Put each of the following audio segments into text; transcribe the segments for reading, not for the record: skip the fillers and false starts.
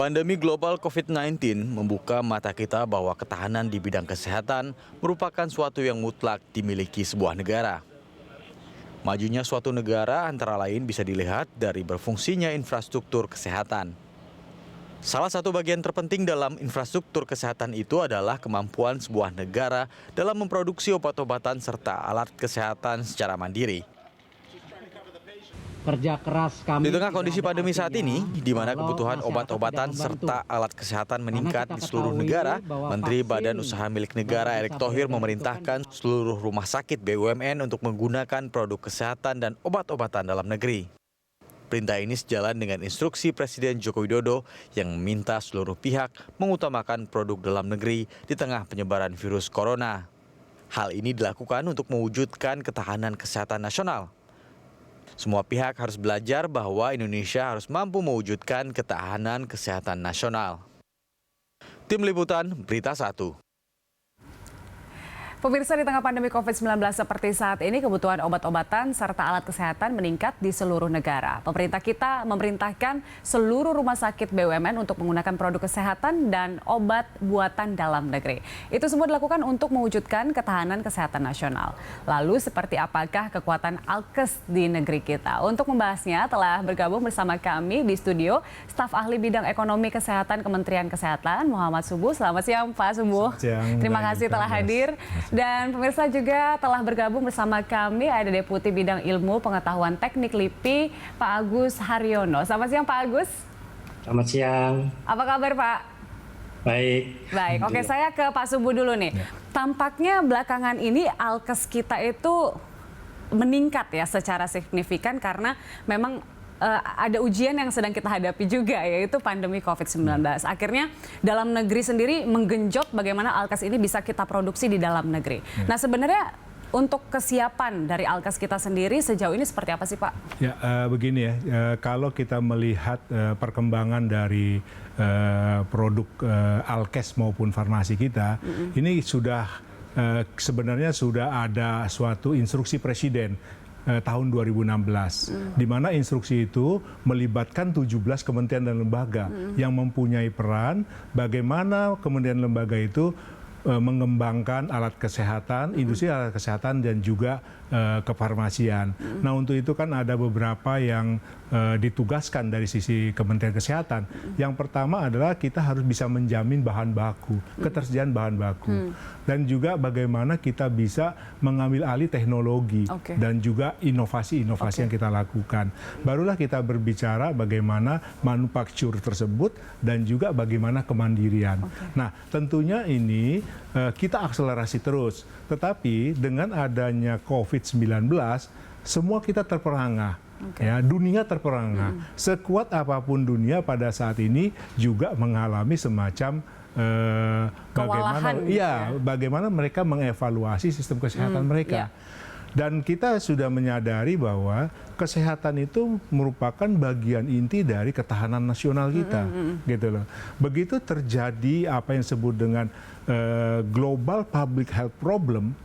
Pandemi global COVID-19 membuka mata kita bahwa ketahanan di bidang kesehatan merupakan suatu yang mutlak dimiliki sebuah negara. Majunya suatu negara antara lain bisa dilihat dari berfungsinya infrastruktur kesehatan. Salah satu bagian terpenting dalam infrastruktur kesehatan itu adalah kemampuan sebuah negara dalam memproduksi obat-obatan serta alat kesehatan secara mandiri. Kerja keras kami Di tengah kondisi pandemi saat ini, di mana kebutuhan obat-obatan serta alat kesehatan meningkat di seluruh negara, Menteri Badan Usaha Milik Negara Erick Thohir memerintahkan seluruh rumah sakit BUMN untuk menggunakan produk kesehatan dan obat-obatan dalam negeri. Perintah ini sejalan dengan instruksi Presiden Joko Widodo yang meminta seluruh pihak mengutamakan produk dalam negeri di tengah penyebaran virus corona. Hal ini dilakukan untuk mewujudkan ketahanan kesehatan nasional. Semua pihak harus belajar bahwa Indonesia harus mampu mewujudkan ketahanan kesehatan nasional. Tim Liputan, Berita 1. Pemirsa, di tengah pandemi COVID-19 seperti saat ini, kebutuhan obat-obatan serta alat kesehatan meningkat di seluruh negara. Pemerintah kita memerintahkan seluruh rumah sakit BUMN untuk menggunakan produk kesehatan dan obat buatan dalam negeri. Itu semua dilakukan untuk mewujudkan ketahanan kesehatan nasional. Lalu seperti apakah kekuatan Alkes di negeri kita? Untuk membahasnya telah bergabung bersama kami di studio staf ahli bidang ekonomi kesehatan Kementerian Kesehatan, Muhammad Subuh. Selamat siang, Pak Subuh. Terima kasih telah hadir. Dan pemirsa juga telah bergabung bersama kami ada Deputi Bidang Ilmu Pengetahuan Teknik LIPI, Pak Agus Haryono. Selamat siang, Pak Agus. Selamat siang. Apa kabar, Pak? Baik. Baik, oke, saya ke Pak Subuh dulu nih. Ya. Tampaknya belakangan ini Alkes kita itu meningkat ya secara signifikan karena memang ada ujian yang sedang kita hadapi juga, yaitu pandemi COVID-19. Akhirnya dalam negeri sendiri menggenjot bagaimana Alkes ini bisa kita produksi di dalam negeri. Nah, sebenarnya untuk kesiapan dari Alkes kita sendiri sejauh ini seperti apa sih, Pak? Ya, begini ya, kalau kita melihat perkembangan dari produk Alkes maupun farmasi kita, ini sudah sebenarnya sudah ada suatu instruksi Presiden tahun 2016, di mana instruksi itu melibatkan 17 kementerian dan lembaga yang mempunyai peran bagaimana kementerian lembaga itu mengembangkan alat kesehatan, industri alat kesehatan dan juga kefarmasian. Nah, untuk itu kan ada beberapa yang ditugaskan dari sisi Kementerian Kesehatan. Yang pertama adalah kita harus bisa menjamin bahan baku, ketersediaan bahan baku. Dan juga bagaimana kita bisa mengambil alih teknologi dan juga inovasi-inovasi yang kita lakukan. Barulah kita berbicara bagaimana manufaktur tersebut dan juga bagaimana kemandirian. Nah, tentunya ini kita akselerasi terus. Tetapi dengan adanya COVID-19, semua kita terperangah. Ya, dunia terperangah. Sekuat apapun dunia pada saat ini juga mengalami semacam bagaimana mereka mengevaluasi sistem kesehatan mereka. Dan kita sudah menyadari bahwa kesehatan itu merupakan bagian inti dari ketahanan nasional kita, gitu loh. Begitu terjadi apa yang disebut dengan global public health problem,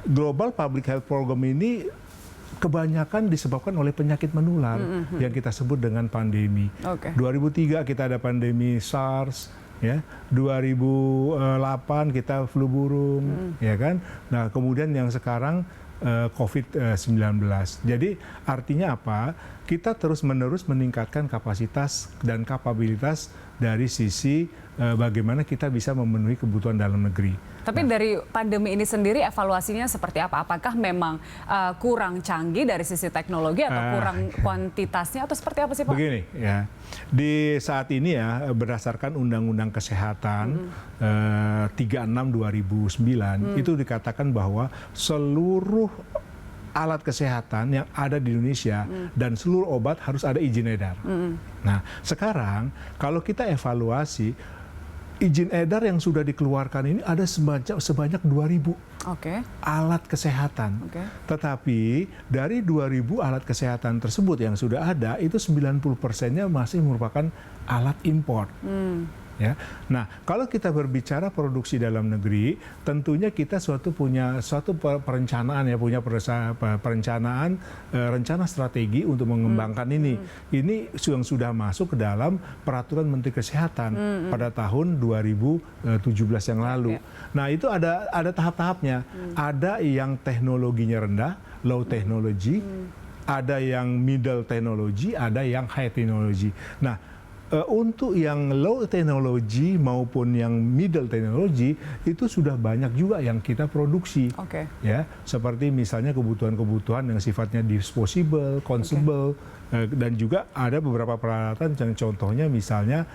global public health problem ini kebanyakan disebabkan oleh penyakit menular yang kita sebut dengan pandemi. 2003 kita ada pandemi SARS, ya. 2008 kita flu burung, ya kan. Nah, kemudian yang sekarang COVID-19. Jadi artinya apa? Kita terus-menerus meningkatkan kapasitas dan kapabilitas dari sisi bagaimana kita bisa memenuhi kebutuhan dalam negeri. Tapi dari pandemi ini sendiri evaluasinya seperti apa? Apakah memang kurang canggih dari sisi teknologi atau kurang kuantitasnya atau seperti apa sih, Pak? Begini ya, di saat ini ya berdasarkan Undang-Undang Kesehatan 36/2009 itu dikatakan bahwa seluruh alat kesehatan yang ada di Indonesia dan seluruh obat harus ada izin edar. Nah, sekarang kalau kita evaluasi izin edar yang sudah dikeluarkan ini ada sebanyak 2.000 alat kesehatan. Tetapi dari 2.000 alat kesehatan tersebut yang sudah ada, itu 90%-nya masih merupakan alat impor. Ya. Nah, kalau kita berbicara produksi dalam negeri, tentunya kita punya suatu perencanaan ya, punya perencanaan rencana strategi untuk mengembangkan ini. Ini yang sudah masuk ke dalam peraturan Menteri Kesehatan pada tahun 2017 yang lalu. Nah, itu ada tahap-tahapnya. Ada yang teknologinya rendah, low technology, ada yang middle technology, ada yang high technology. Nah, untuk yang low technology maupun yang middle technology itu sudah banyak juga yang kita produksi, ya, seperti misalnya kebutuhan-kebutuhan yang sifatnya disposable, consumable, dan juga ada beberapa peralatan yang contohnya misalnya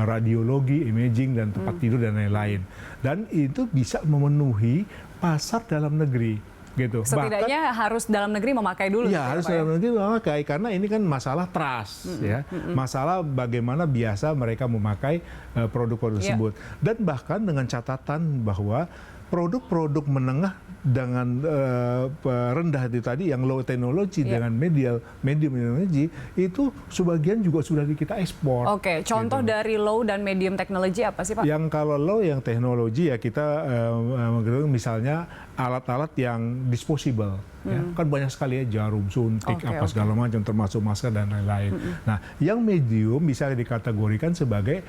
radiologi, imaging dan tempat tidur dan lain-lain, dan itu bisa memenuhi pasar dalam negeri. Gitu. Setidaknya harus dalam negeri memakai dulu. Ya, harus dalam negeri memakai, karena ini kan masalah trust, ya, masalah bagaimana biasa mereka memakai produk-produk tersebut. Dan bahkan dengan catatan bahwa produk-produk menengah dengan rendah itu tadi, yang low technology dengan medium technology, itu sebagian juga sudah kita ekspor. Oke, contoh gitu. Dari low dan medium technology apa sih Pak? Yang kalau low yang teknologi ya kita misalnya alat-alat yang disposable, ya, kan banyak sekali ya, jarum suntik, segala macam, termasuk masker dan lain-lain. Nah, yang medium bisa dikategorikan sebagai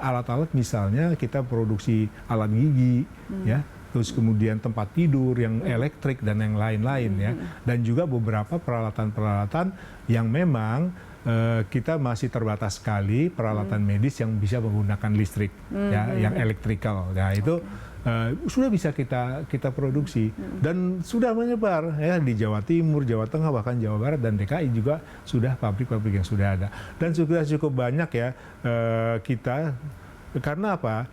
alat-alat misalnya kita produksi alat gigi, ya, terus kemudian tempat tidur yang elektrik dan yang lain-lain, ya, dan juga beberapa peralatan-peralatan yang memang kita masih terbatas sekali peralatan medis yang bisa menggunakan listrik, ya, yang elektrikal. Nah, itu sudah bisa kita produksi dan sudah menyebar ya di Jawa Timur, Jawa Tengah, bahkan Jawa Barat dan DKI juga sudah pabrik-pabrik yang sudah ada, dan sudah cukup banyak ya kita, karena apa?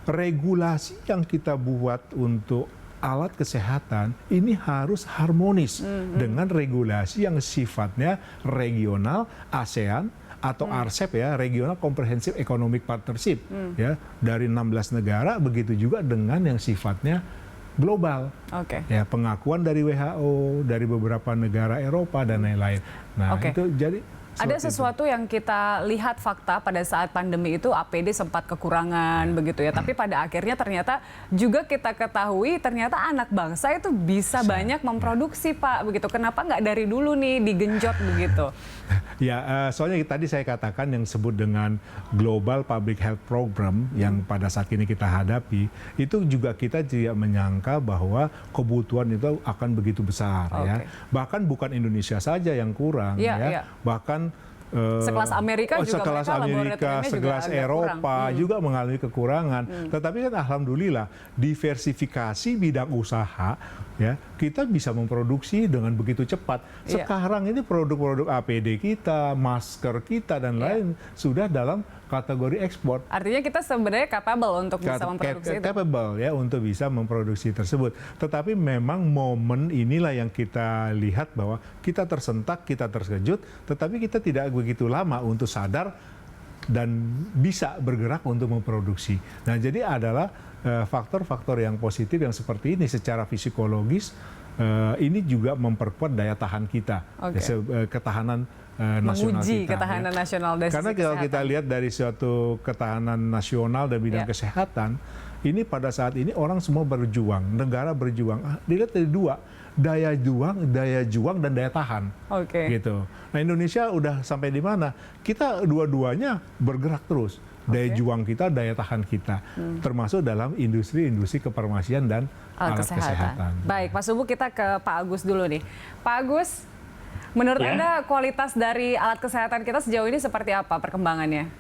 Regulasi yang kita buat untuk alat kesehatan ini harus harmonis dengan regulasi yang sifatnya regional, ASEAN atau RCEP ya, Regional Comprehensive Economic Partnership, ya, dari 16 negara, begitu juga dengan yang sifatnya global. Ya, pengakuan dari WHO, dari beberapa negara Eropa dan lain-lain. Nah, itu jadi ada sesuatu yang kita lihat fakta pada saat pandemi itu APD sempat kekurangan begitu ya. Tapi pada akhirnya ternyata juga kita ketahui ternyata anak bangsa itu bisa banyak memproduksi Pak begitu. Kenapa nggak dari dulu nih digenjot begitu? Ya, soalnya tadi saya katakan yang disebut dengan Global Public Health Program yang pada saat ini kita hadapi, itu juga kita tidak menyangka bahwa kebutuhan itu akan begitu besar, ya. Bahkan bukan Indonesia saja yang kurang, ya. Bahkan sekelas Amerika juga sekelas Amerika, sekelas Eropa juga mengalami kekurangan. Tetapi kan alhamdulillah diversifikasi bidang usaha, ya, kita bisa memproduksi dengan begitu cepat. Sekarang ini produk-produk APD kita, masker kita dan lain sudah dalam kategori ekspor. Artinya kita sebenarnya capable untuk bisa memproduksi itu. Capable ya untuk bisa memproduksi tersebut. Tetapi memang momen inilah yang kita lihat bahwa kita tersentak, kita terkejut, tetapi kita tidak begitu lama untuk sadar dan bisa bergerak untuk memproduksi. Nah, jadi adalah faktor-faktor yang positif yang seperti ini secara psikologis ini juga memperkuat daya tahan kita, ketahanan nasional menguji kita, ketahanan ya. nasional dari Karena kalau kita lihat dari suatu ketahanan nasional dan bidang kesehatan, ini pada saat ini orang semua berjuang, negara berjuang. Dilihat dari dua, daya juang dan daya tahan. Gitu. Nah, Indonesia udah sampai di mana? Kita dua-duanya bergerak terus. Daya juang kita, daya tahan kita, termasuk dalam industri kefarmasian dan alat kesehatan. Baik, Pak Subuh, kita ke Pak Agus dulu nih. Pak Agus, menurut Anda kualitas dari alat kesehatan kita sejauh ini seperti apa perkembangannya?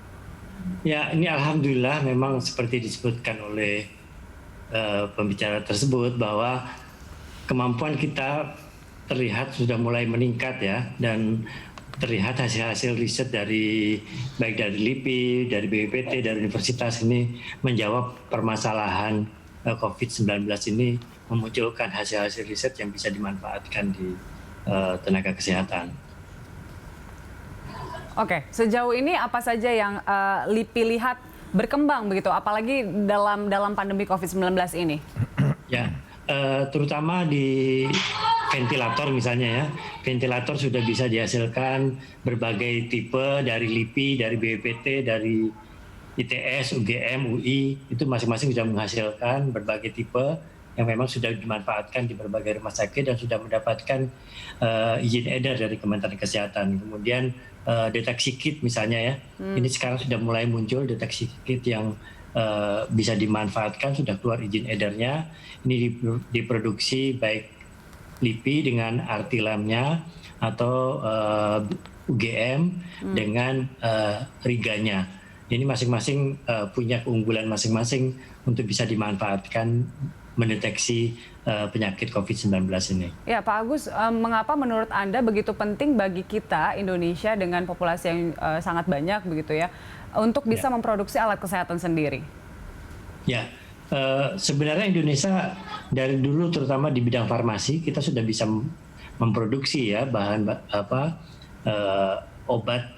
Ya, ini alhamdulillah memang seperti disebutkan oleh pembicara tersebut bahwa kemampuan kita terlihat sudah mulai meningkat ya, dan terlihat hasil-hasil riset dari baik dari LIPI, dari BPPT, dari universitas ini menjawab permasalahan COVID-19 ini, memunculkan hasil-hasil riset yang bisa dimanfaatkan di tenaga kesehatan. Sejauh ini apa saja yang LIPI lihat berkembang begitu, apalagi dalam pandemi COVID-19 ini? Ya, terutama di ventilator misalnya ya, ventilator sudah bisa dihasilkan berbagai tipe dari LIPI, dari BPPT, dari ITS, UGM, UI itu masing-masing sudah menghasilkan berbagai tipe yang memang sudah dimanfaatkan di berbagai rumah sakit dan sudah mendapatkan izin edar dari Kementerian Kesehatan. Kemudian deteksi kit misalnya ya, ini sekarang sudah mulai muncul deteksi kit yang bisa dimanfaatkan, sudah keluar izin edarnya. Ini diproduksi baik LIPI dengan Artilamnya atau UGM dengan Riganya. Ini masing-masing punya keunggulan masing-masing untuk bisa dimanfaatkan mendeteksi penyakit COVID-19 ini. Ya, Pak Agus, mengapa menurut Anda begitu penting bagi kita Indonesia dengan populasi yang sangat banyak begitu ya, untuk bisa memproduksi alat kesehatan sendiri? Ya, sebenarnya Indonesia dari dulu terutama di bidang farmasi kita sudah bisa memproduksi ya bahan obat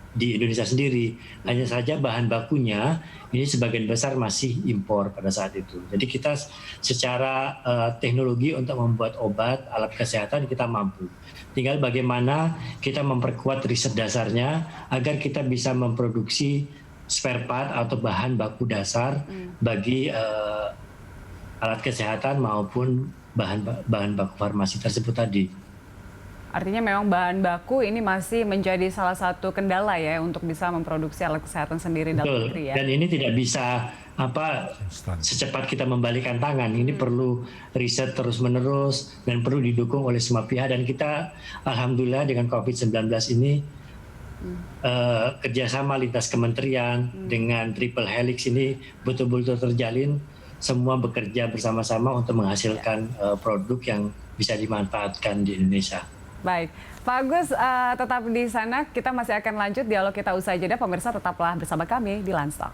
di Indonesia sendiri. Hanya saja bahan bakunya ini sebagian besar masih impor pada saat itu. Jadi kita secara teknologi untuk membuat obat, alat kesehatan kita mampu. Tinggal bagaimana kita memperkuat riset dasarnya agar kita bisa memproduksi spare part atau bahan baku dasar bagi alat kesehatan maupun bahan baku farmasi tersebut tadi. Artinya memang bahan baku ini masih menjadi salah satu kendala ya untuk bisa memproduksi alat kesehatan sendiri dalam negeri ya. Dan ini tidak bisa secepat kita membalikan tangan. Ini perlu riset terus-menerus dan perlu didukung oleh semua pihak. Dan kita alhamdulillah dengan COVID-19 ini kerjasama lintas kementerian dengan triple helix ini betul-betul terjalin, semua bekerja bersama-sama untuk menghasilkan produk yang bisa dimanfaatkan di Indonesia. Baik, Pak Agus tetap di sana, kita masih akan lanjut dialog kita usai jeda. Pemirsa tetaplah bersama kami di Landstalk.